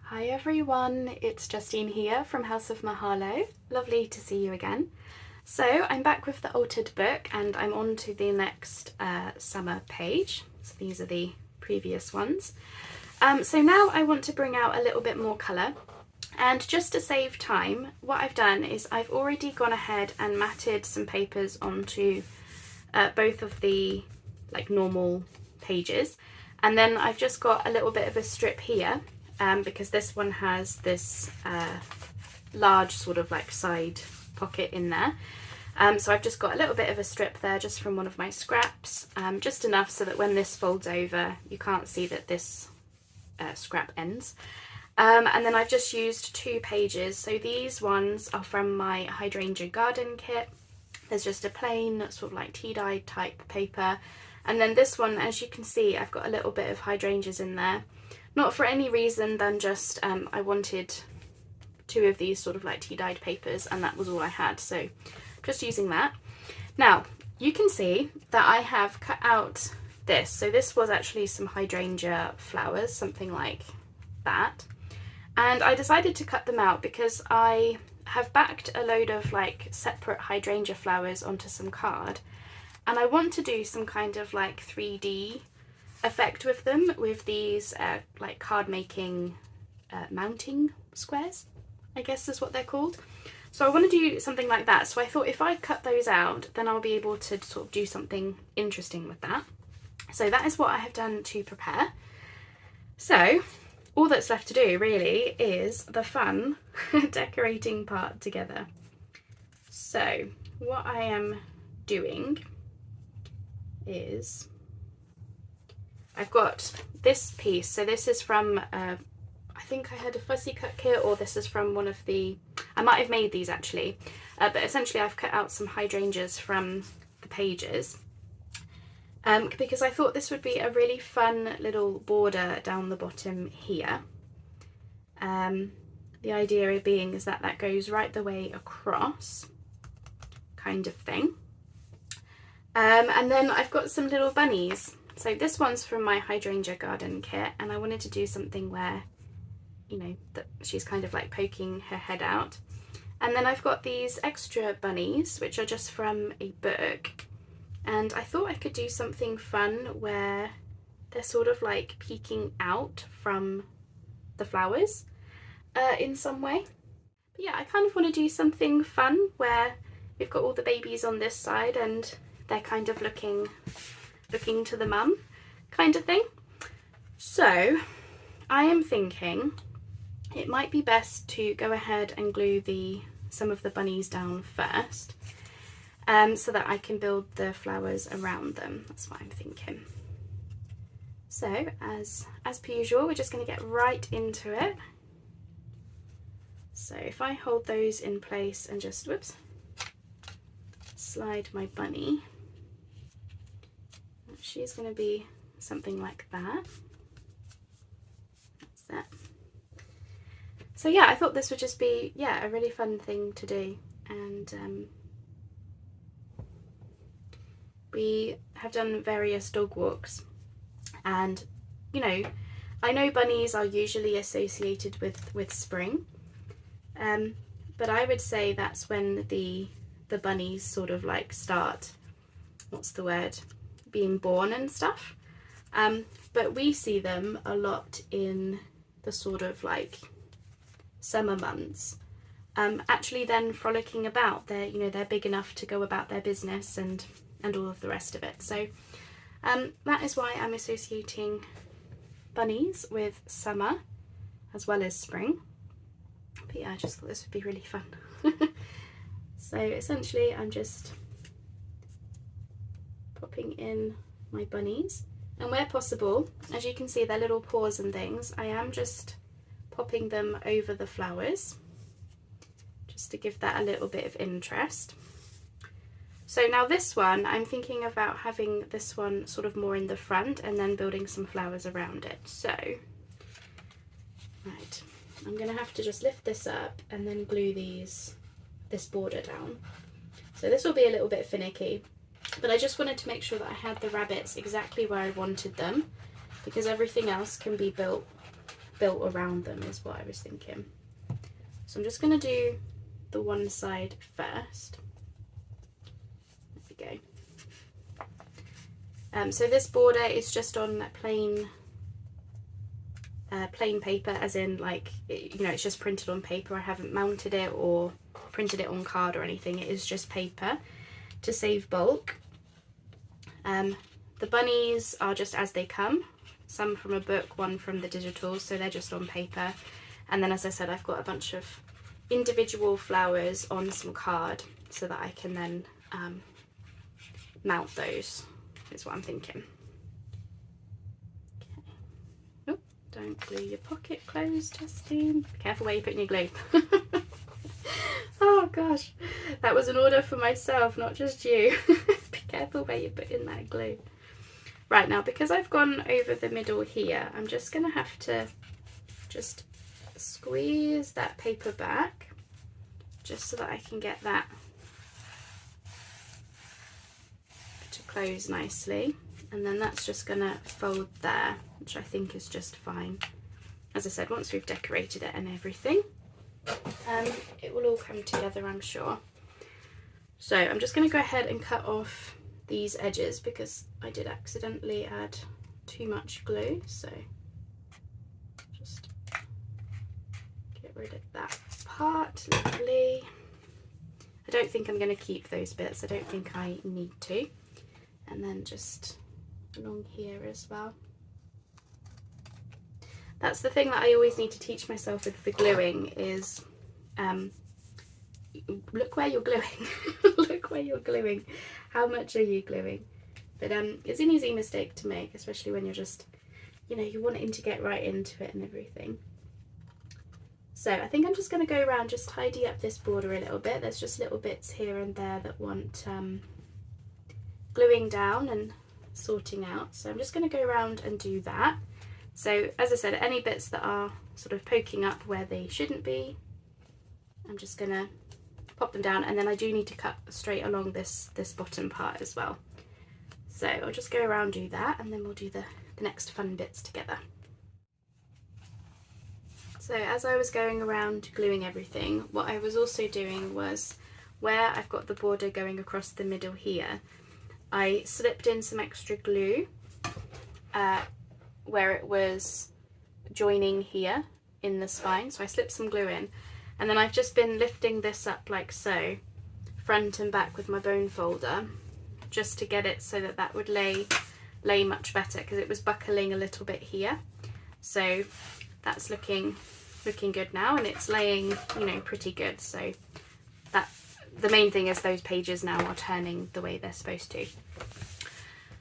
Hi everyone, it's Justine here from House of Mahalo. Lovely to see you again. So I'm back with the altered book and I'm on to the next summer page. So these are the previous ones. So now I want to bring out a little bit more colour, and just to save time, what I've done is I've already gone ahead and matted some papers onto both of the normal pages, and then I've just got a little bit of a strip here because this one has this large sort of side pocket in there. So I've just got a little bit of a strip there just from one of my scraps, just enough so that when this folds over you can't see that this scrap ends. And then I've just used 2 pages. So these ones are from my hydrangea garden kit. There's just a plain sort of tea-dye type paper, and then this one, as you can see, I've got a little bit of hydrangeas in there, not for any reason than just I wanted 2 of these sort of tea-dyed papers and that was all I had, so just using that. Now you can see that I have cut out this, so this was actually some hydrangea flowers, something like that, and I decided to cut them out because I have backed a load of separate hydrangea flowers onto some card, and I want to do some kind of 3D effect with them, with these card making mounting squares, I guess is what they're called. So I want to do something like that, so I thought if I cut those out then I'll be able to sort of do something interesting with that. So that is what I have done to prepare. So all that's left to do really is the fun decorating part together. So what I am doing is I've got this piece, so this is from I think I had a fussy cut kit, or this is from one of the, I might have made these actually, but essentially I've cut out some hydrangeas from the pages because I thought this would be a really fun little border down the bottom here. The idea being is that that goes right the way across, kind of thing. And then I've got some little bunnies. So this one's from my hydrangea garden kit, and I wanted to do something where, you know, that she's kind of poking her head out. And then I've got these extra bunnies, which are just from a book. And I thought I could do something fun where they're sort of peeking out from the flowers in some way. But yeah, I kind of want to do something fun where we've got all the babies on this side and they're kind of looking to the mum, kind of thing. So I am thinking it might be best to go ahead and glue some of the bunnies down first, so that I can build the flowers around them. That's what I'm thinking. So as per usual, we're just going to get right into it. So if I hold those in place and just, whoops, slide my bunny, she's going to be something like that. That's that. So yeah, I thought this would just be, yeah, a really fun thing to do. And we have done various dog walks, and you know, I know bunnies are usually associated with spring, but I would say that's when the bunnies sort of start, what's the word, being born and stuff. But we see them a lot in the sort of summer months, actually then frolicking about. They're, you know, they're big enough to go about their business and all of the rest of it. So that is why I'm associating bunnies with summer as well as spring. But yeah, I just thought this would be really fun. So essentially I'm just popping in my bunnies, and where possible, as you can see, their little paws and things, I am just popping them over the flowers just to give that a little bit of interest. So now this one, I'm thinking about having this one sort of more in the front and then building some flowers around it. So, right, I'm going to have to just lift this up and then glue this border down. So this will be a little bit finicky, but I just wanted to make sure that I had the rabbits exactly where I wanted them, because everything else can be built built around them is what I was thinking. So I'm just going to do the one side first. There we go. So this border is just on plain paper, as in like, you know, it's just printed on paper. I haven't mounted it or printed it on card or anything. It is just paper to save bulk. The bunnies are just as they come, some from a book, one from the digital, so they're just on paper. And then, as I said, I've got a bunch of individual flowers on some card so that I can then mount those, is what I'm thinking. Okay. Oh, don't glue your pocket closed, Justine. Be careful where you're putting your glue. Oh gosh, that was an order for myself, not just you. Be careful where you're putting that glue. Right, now because I've gone over the middle here, I'm just going to have to just squeeze that paper back just so that I can get that to close nicely, and then that's just going to fold there, which I think is just fine. As I said, once we've decorated it and everything, it will all come together, I'm sure. So I'm just going to go ahead and cut off these edges because I did accidentally add too much glue, so just get rid of that part. Lovely. I don't think I'm going to keep those bits, I don't think I need to. And then just along here as well. That's the thing that I always need to teach myself with the gluing is look where you're gluing. Look where you're gluing. How much are you gluing? But it's an easy mistake to make, especially when you're just, you know, you're wanting to get right into it and everything. So I think I'm just going to go around, just tidy up this border a little bit. There's just little bits here and there that want gluing down and sorting out. So I'm just going to go around and do that. So as I said, any bits that are sort of poking up where they shouldn't be, I'm just going to pop them down, and then I do need to cut straight along this bottom part as well. So I'll just go around, do that, and then we'll do the next fun bits together. So as I was going around gluing everything, what I was also doing was, where I've got the border going across the middle here, I slipped in some extra glue where it was joining here in the spine. So I slipped some glue in, and then I've just been lifting this up like so, front and back with my bone folder, just to get it so that that would lay much better, because it was buckling a little bit here. So that's looking good now, and it's laying, you know, pretty good. So that the main thing is those pages now are turning the way they're supposed to.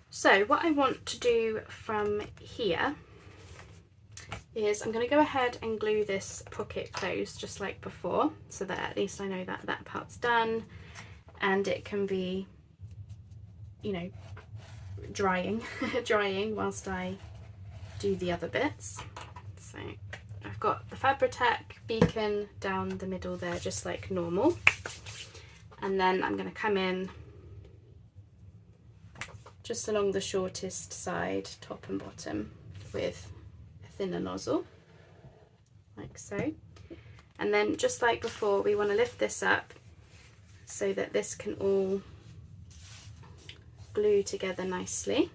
So what I want to do from here is I'm going to go ahead and glue this pocket closed just like before, so that at least I know that that part's done and it can be, you know, drying whilst I do the other bits. So I've got the Fabri-Tac beacon down the middle there just like normal, and then I'm going to come in just along the shortest side, top and bottom, with a thinner nozzle, like so. And then just like before, we want to lift this up so that this can all glue together nicely.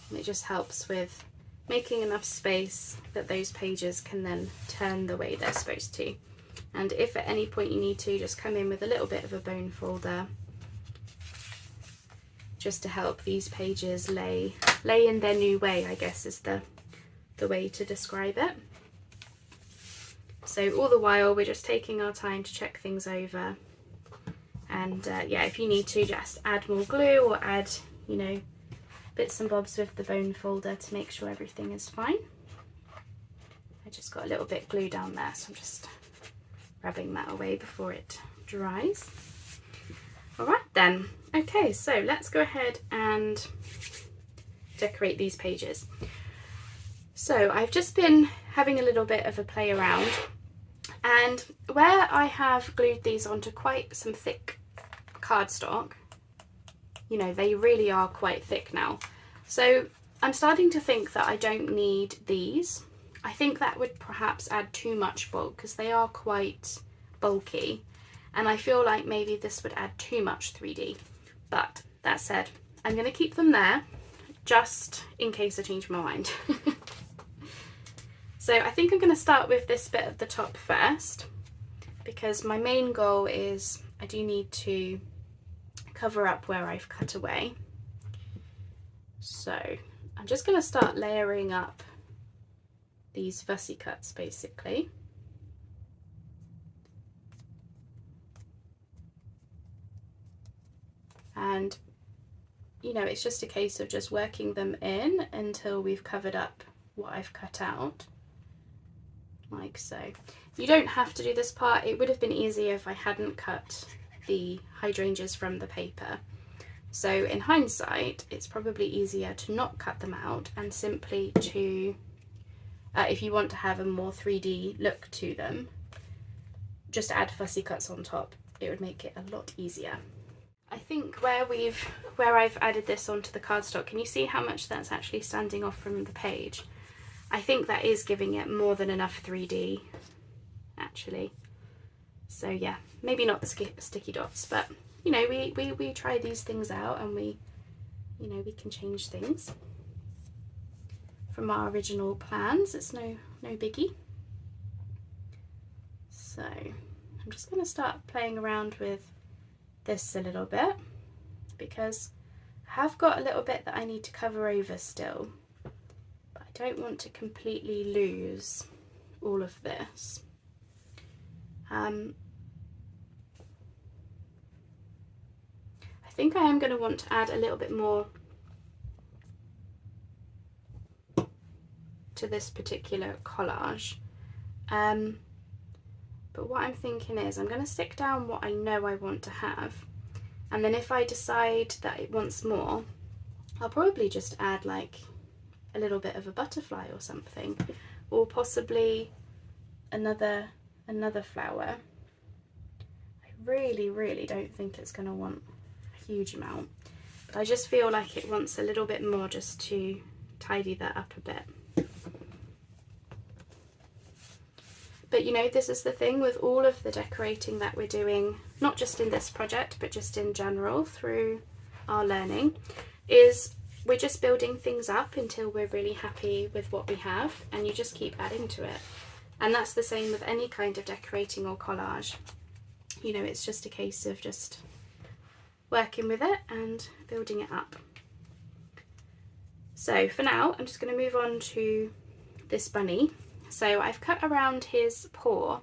And it just helps with making enough space that those pages can then turn the way they're supposed to. And if at any point you need to, just come in with a little bit of a bone folder just to help these pages lay in their new way, I guess is the way to describe it. So all the while we're just taking our time to check things over, and yeah, if you need to, just add more glue or add, you know, bits and bobs with the bone folder to make sure everything is fine. I just got a little bit glue down there, so I'm just rubbing that away before it dries. Alright then, okay, so let's go ahead and decorate these pages. So I've just been having a little bit of a play around, and where I have glued these onto quite some thick cardstock, you know, they really are quite thick now. So I'm starting to think that I don't need these. I think that would perhaps add too much bulk because they are quite bulky, and I feel like maybe this would add too much 3D. But that said, I'm going to keep them there just in case I change my mind. So I think I'm going to start with this bit at the top first, because my main goal is I do need to cover up where I've cut away. So I'm just going to start layering up these fussy cuts basically. And you know, it's just a case of just working them in until we've covered up what I've cut out, like so. You don't have to do this part. It would have been easier if I hadn't cut the hydrangeas from the paper. So in hindsight, it's probably easier to not cut them out and simply to, if you want to have a more 3D look to them, just add fussy cuts on top. It would make it a lot easier. I think where I've added this onto the cardstock, can you see how much that's actually standing off from the page? I think that is giving it more than enough 3D actually. So yeah, maybe not the sticky dots, but you know, we try these things out, and we can change things from our original plans. It's no biggie. So I'm just going to start playing around with this a little bit, because I have got a little bit that I need to cover over still, but I don't want to completely lose all of this. I think I am going to want to add a little bit more to this particular collage, but what I'm thinking is I'm going to stick down what I know I want to have, and then if I decide that it wants more, I'll probably just add like a little bit of a butterfly or something, or possibly another flower. I really don't think it's going to want a huge amount, but I just feel like it wants a little bit more just to tidy that up a bit. But you know, this is the thing with all of the decorating that we're doing, not just in this project, but just in general through our learning, is we're just building things up until we're really happy with what we have, and you just keep adding to it. And that's the same with any kind of decorating or collage. You know, it's just a case of just working with it and building it up. So for now, I'm just going to move on to this bunny. So I've cut around his paw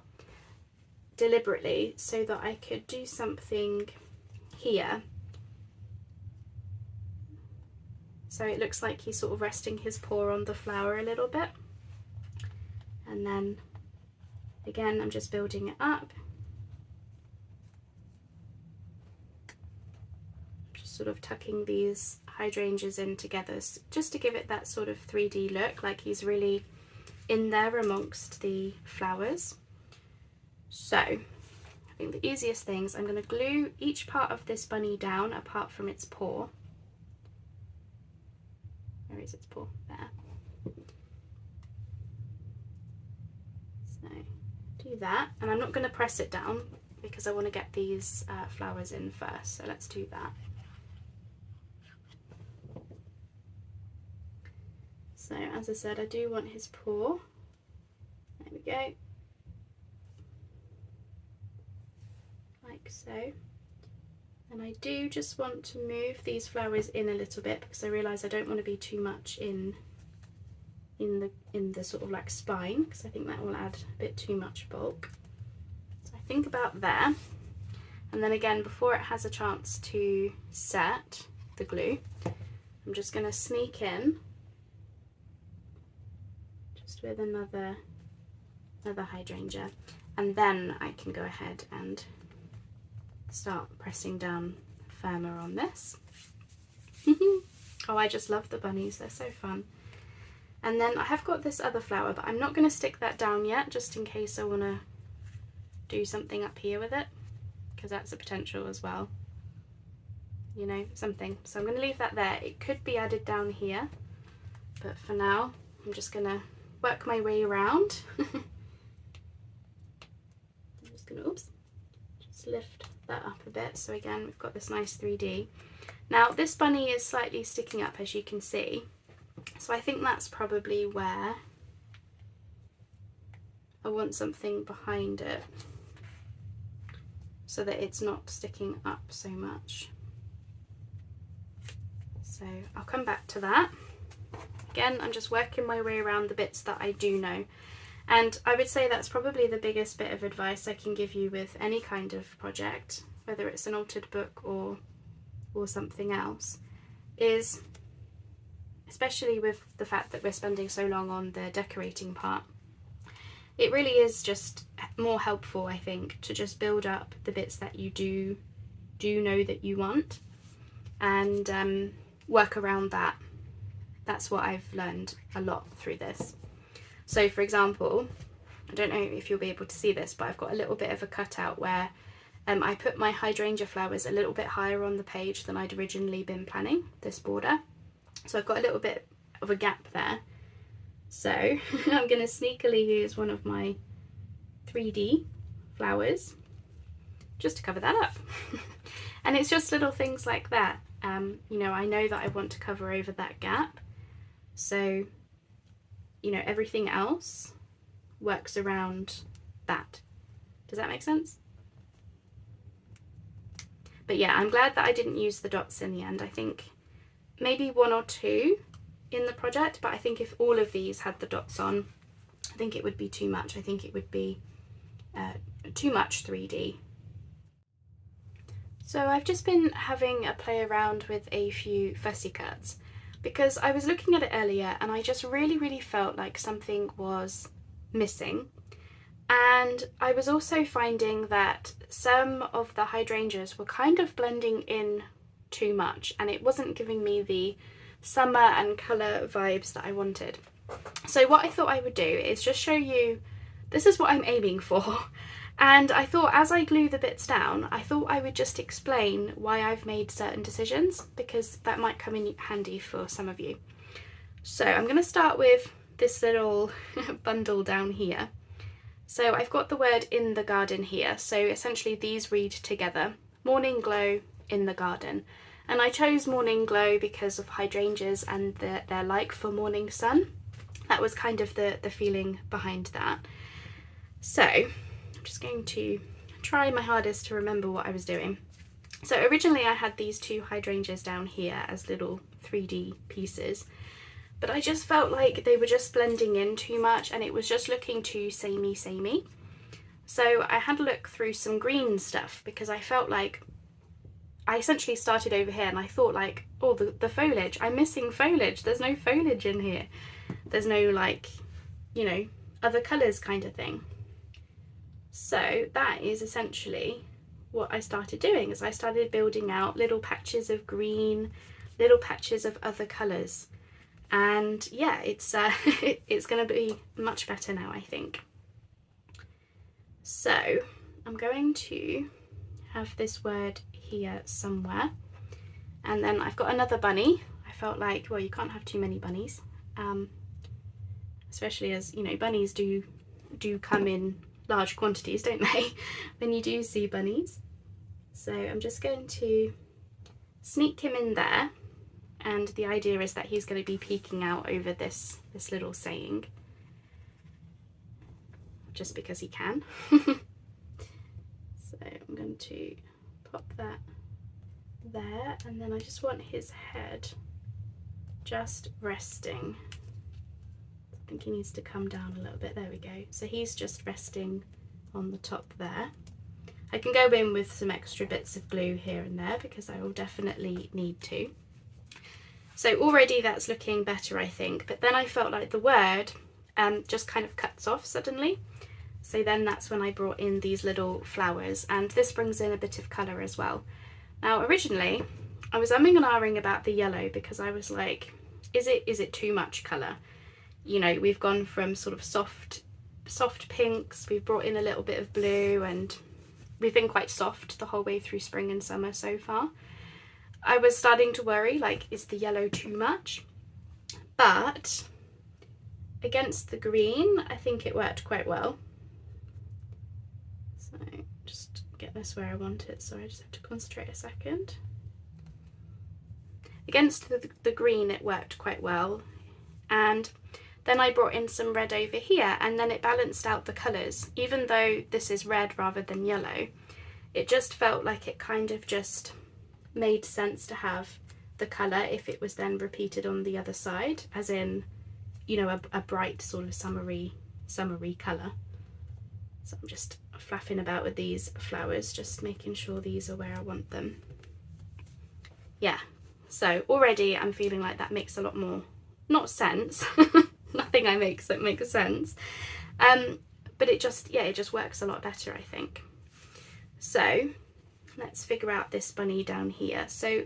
deliberately so that I could do something here. So it looks like he's sort of resting his paw on the flower a little bit. And then again, I'm just building it up. Just sort of tucking these hydrangeas in together just to give it that sort of 3D look, like he's really in there amongst the flowers. So I think the easiest things, I'm going to glue each part of this bunny down apart from its paw. Where is its paw? There. So do that, and I'm not going to press it down because I want to get these flowers in first, so let's do that. So as I said, I do want his paw. There we go. Like so. And I do just want to move these flowers in a little bit because I realise I don't want to be too much in the sort of like spine, because I think that will add a bit too much bulk. So I think about there. And then again, before it has a chance to set the glue, I'm just going to sneak in with another hydrangea, and then I can go ahead and start pressing down firmer on this. Oh, I just love the bunnies, they're so fun. And then I have got this other flower, but I'm not going to stick that down yet, just in case I want to do something up here with it, because that's a potential as well, you know, something. So I'm going to leave that there. It could be added down here, but for now I'm just gonna work my way around. I'm just gonna, oops, just lift that up a bit. So again, we've got this nice 3D. Now this bunny is slightly sticking up, as you can see. So I think that's probably where I want something behind it so that it's not sticking up so much. So I'll come back to that. Again, I'm just working my way around the bits that I do know. And I would say that's probably the biggest bit of advice I can give you with any kind of project, whether it's an altered book or something else, is, especially with the fact that we're spending so long on the decorating part, it really is just more helpful, I think, to just build up the bits that you do know that you want, and work around that. That's what I've learned a lot through this. So for example, I don't know if you'll be able to see this, but I've got a little bit of a cutout where I put my hydrangea flowers a little bit higher on the page than I'd originally been planning, this border. So I've got a little bit of a gap there. So I'm going to sneakily use one of my 3D flowers just to cover that up. And it's just little things like that. You know, I know that I want to cover over that gap. So, you know, everything else works around that. Does that make sense? But yeah, I'm glad that I didn't use the dots in the end. I think maybe one or two in the project, but I think if all of these had the dots on, I think it would be too much. I think it would be too much 3D. So I've just been having a play around with a few fussy cuts because I was looking at it earlier and I just really felt like something was missing. And I was also finding that some of the hydrangeas were kind of blending in too much and it wasn't giving me the summer and colour vibes that I wanted. So what I thought I would do is just show you, this is what I'm aiming for. And I thought as I glue the bits down, I thought I would just explain why I've made certain decisions, because that might come in handy for some of you. So I'm going to start with this little bundle down here. So I've got the word in the garden here. So essentially these read together, morning glow in the garden. And I chose morning glow because of hydrangeas and their like for morning sun. That was kind of the feeling behind that. So I'm just going to try my hardest to remember what I was doing. So originally I had these two hydrangeas down here as little 3D pieces, but I just felt like they were just blending in too much and it was just looking too samey. So I had a look through some green stuff because I felt like I essentially started over here and I thought like, oh, the foliage, I'm missing foliage. There's no foliage in here. There's no like, you know, other colours kind of thing. So that is essentially what I started doing, is I started building out little patches of green, little patches of other colours. And yeah, it's it's going to be much better now, I think. So I'm going to have this word here somewhere, and then I've got another bunny. I felt like, well, you can't have too many bunnies, especially as, you know, bunnies do come in large quantities, don't they, when you do see bunnies. So I'm just going to sneak him in there, and the idea is that he's going to be peeking out over this little saying, just because he can. So I'm going to pop that there, and then I just want his head just resting. I think he needs to come down a little bit. There we go. So he's just resting on the top there. I can go in with some extra bits of glue here and there because I will definitely need to. So already that's looking better, I think, but then I felt like the word just kind of cuts off suddenly. So then that's when I brought in these little flowers, and this brings in a bit of colour as well. Now originally I was umming and ahhing about the yellow because I was like, is it too much colour? You know, we've gone from sort of soft pinks, we've brought in a little bit of blue, and we've been quite soft the whole way through spring and summer so far. I was starting to worry, like, is the yellow too much? but against the green, I think it worked quite well. So just get this where I want it. Sorry, I just have to concentrate a second. Against the green, it worked quite well. And then I brought in some red over here, and then it balanced out the colours. Even though this is red rather than yellow, it just felt like it kind of just made sense to have the colour if it was then repeated on the other side, as in, you know, a bright sort of summery colour. So I'm just flapping about with these flowers, just making sure these are where I want them. Yeah, so already I'm feeling like that makes a lot more, not sense, nothing I make that makes sense, but it just works a lot better, I think. So let's figure out this bunny down here. So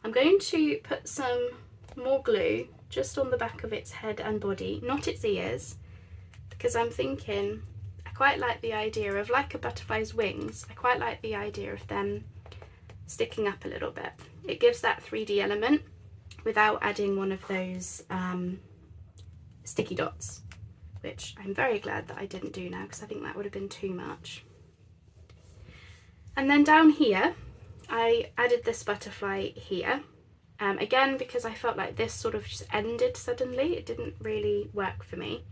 I'm going to put some more glue just on the back of its head and body, not its ears, because I'm thinking I quite like the idea of, like a butterfly's wings, I quite like the idea of them sticking up a little bit. It gives that 3D element without adding one of those sticky dots, which I'm very glad that I didn't do now, because I think that would have been too much. And then down here I added this butterfly here, again because I felt like this sort of just ended suddenly. It didn't really work for me,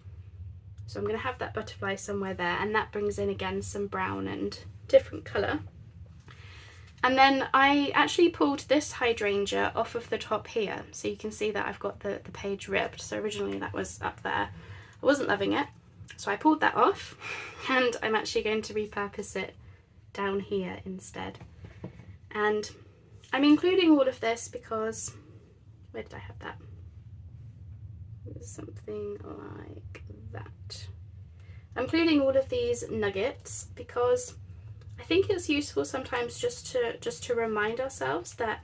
so I'm going to have that butterfly somewhere there, and that brings in again some brown and different colour. And then I actually pulled this hydrangea off of the top here, so you can see that I've got the page ripped. So originally that was up there. I wasn't loving it, so I pulled that off, and I'm actually going to repurpose it down here instead. And I'm including all of this because, where did I have that? It was something like that. I'm including all of these nuggets because I think it's useful sometimes just to remind ourselves that,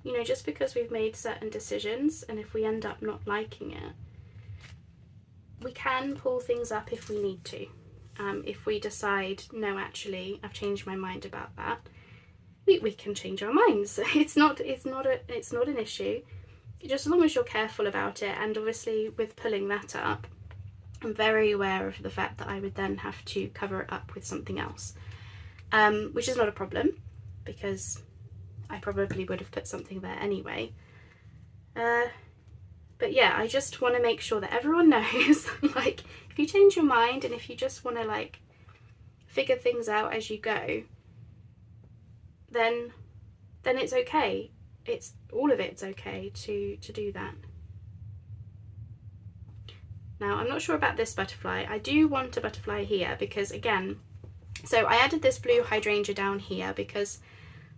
you know, just because we've made certain decisions, and if we end up not liking it, we can pull things up if we need to. If we decide, no, actually, I've changed my mind about that, we can change our minds. It's not an issue, just as long as you're careful about it. And obviously, with pulling that up, I'm very aware of the fact that I would then have to cover it up with something else. Which is not a problem, because I probably would have put something there anyway. But yeah, I just want to make sure that everyone knows, like, if you change your mind and if you just want to, like, figure things out as you go, then it's okay. It's all of it's okay to do that. Now, I'm not sure about this butterfly. I do want a butterfly here because, again, so I added this blue hydrangea down here because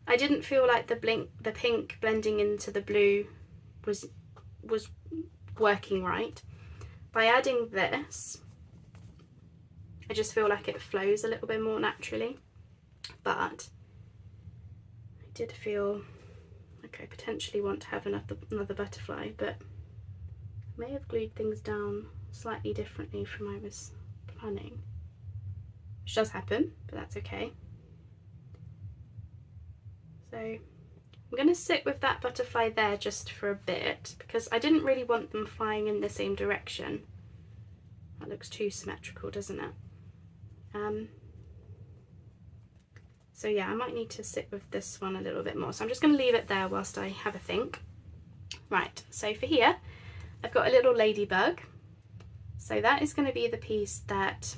I didn't feel like the pink blending into the blue was working right. By adding this, I just feel like it flows a little bit more naturally. But I did feel like I potentially want to have another butterfly, but I may have glued things down slightly differently from I was planning. Which does happen, but that's okay. So I'm going to sit with that butterfly there just for a bit, because I didn't really want them flying in the same direction. That looks too symmetrical, doesn't it? So yeah, I might need to sit with this one a little bit more. So I'm just going to leave it there whilst I have a think. Right, so for here, I've got a little ladybug. So that is going to be the piece that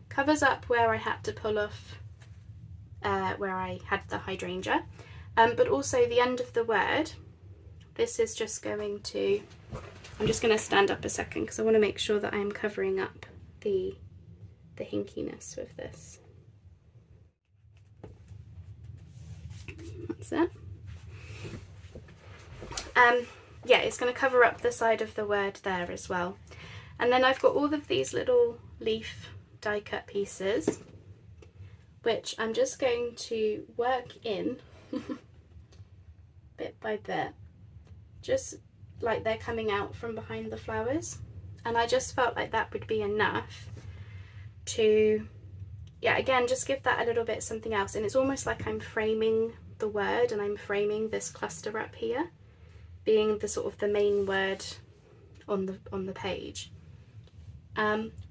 covers up where I had to pull off where I had the hydrangea, but also the end of the word. This is just going to, I'm just going to stand up a second because I want to make sure that I am covering up the hinkiness with this. That's it. Yeah, it's going to cover up the side of the word there as well. And then I've got all of these little leaf die cut pieces, which I'm just going to work in bit by bit, just like they're coming out from behind the flowers. And I just felt like that would be enough to, yeah, again, just give that a little bit something else. And it's almost like I'm framing the word, and I'm framing this cluster up here being the sort of the main word on the page.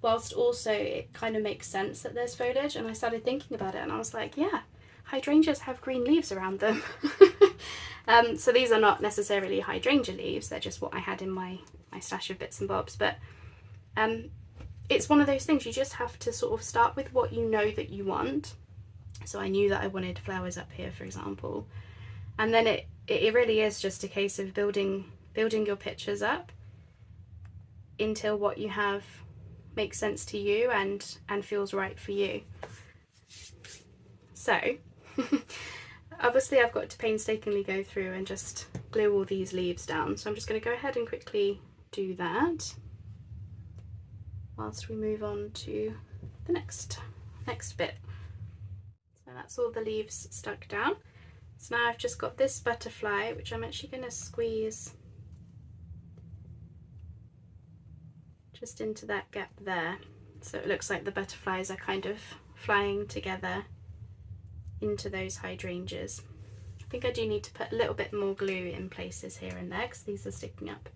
Whilst also it kind of makes sense that there's foliage, and I started thinking about it and I was like, yeah, hydrangeas have green leaves around them. So these are not necessarily hydrangea leaves, they're just what I had in my stash of bits and bobs, but it's one of those things, you just have to sort of start with what you know that you want. So I knew that I wanted flowers up here, for example, and then it really is just a case of building your pictures up until what you have makes sense to you and feels right for you. So obviously I've got to painstakingly go through and just glue all these leaves down, so I'm just going to go ahead and quickly do that whilst we move on to the next bit. So that's all the leaves stuck down. So now I've just got this butterfly, which I'm actually going to squeeze just into that gap there, so it looks like the butterflies are kind of flying together into those hydrangeas. I think I do need to put a little bit more glue in places here and there because these are sticking up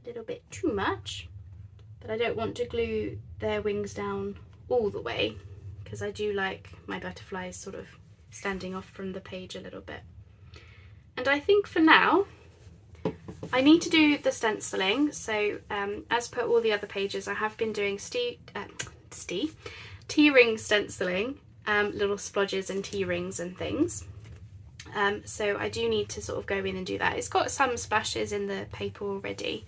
a little bit too much, but I don't want to glue their wings down all the way because I do like my butterflies sort of standing off from the page a little bit. And I think for now I need to do the stenciling, so as per all the other pages I have been doing T-ring stenciling, little splodges and T-rings and things, so I do need to sort of go in and do that. It's got some splashes in the paper already,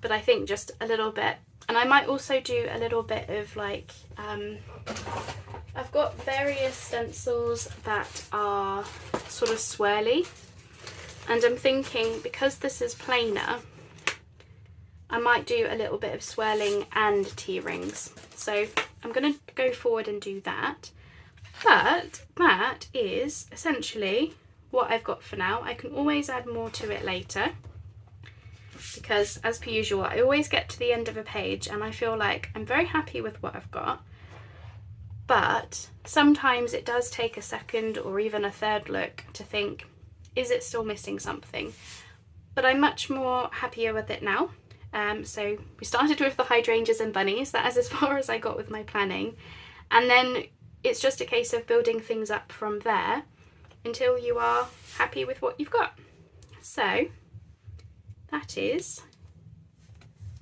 but I think just a little bit, and I might also do a little bit of like, I've got various stencils that are sort of swirly, and I'm thinking because this is plainer I might do a little bit of swirling and T-rings, so I'm going to go forward and do that. But that is essentially what I've got for now. I can always add more to it later because, as per usual, I always get to the end of a page and I feel like I'm very happy with what I've got, but sometimes it does take a second or even a third look to think, is it still missing something? But I'm much more happier with it now. So we started with the hydrangeas and bunnies, that is as far as I got with my planning, and then it's just a case of building things up from there until you are happy with what you've got. So that is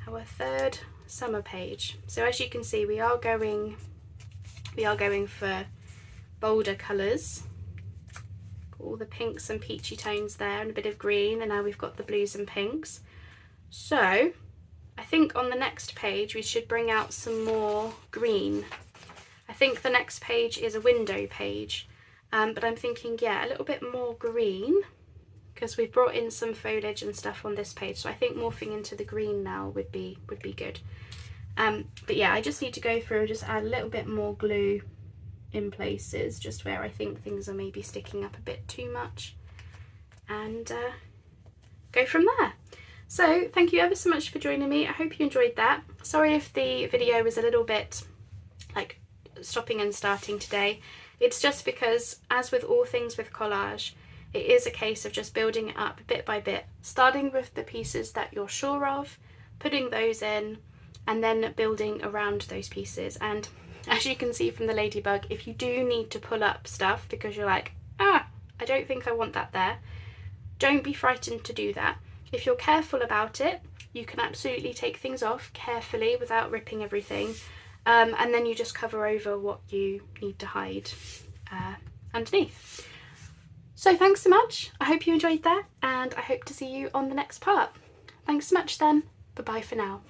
our third summer page. So as you can see, we are going for bolder colours. Got all the pinks and peachy tones there and a bit of green, and now we've got the blues and pinks. So I think on the next page we should bring out some more green. I think the next page is a window page, but I'm thinking, yeah, a little bit more green because we've brought in some foliage and stuff on this page, so I think morphing into the green now would be good. But yeah, I just need to go through and just add a little bit more glue in places just where I think things are maybe sticking up a bit too much, and go from there. So thank you ever so much for joining me. I hope you enjoyed that. Sorry if the video was a little bit like stopping and starting today. It's just because, as with all things with collage, it is a case of just building it up bit by bit, starting with the pieces that you're sure of, putting those in, and then building around those pieces. And as you can see from the ladybug, if you do need to pull up stuff because you're like, I don't think I want that there, don't be frightened to do that. If you're careful about it, you can absolutely take things off carefully without ripping everything, and then you just cover over what you need to hide underneath. So thanks so much. I hope you enjoyed that, and I hope to see you on the next part. Thanks so much then. Bye bye for now.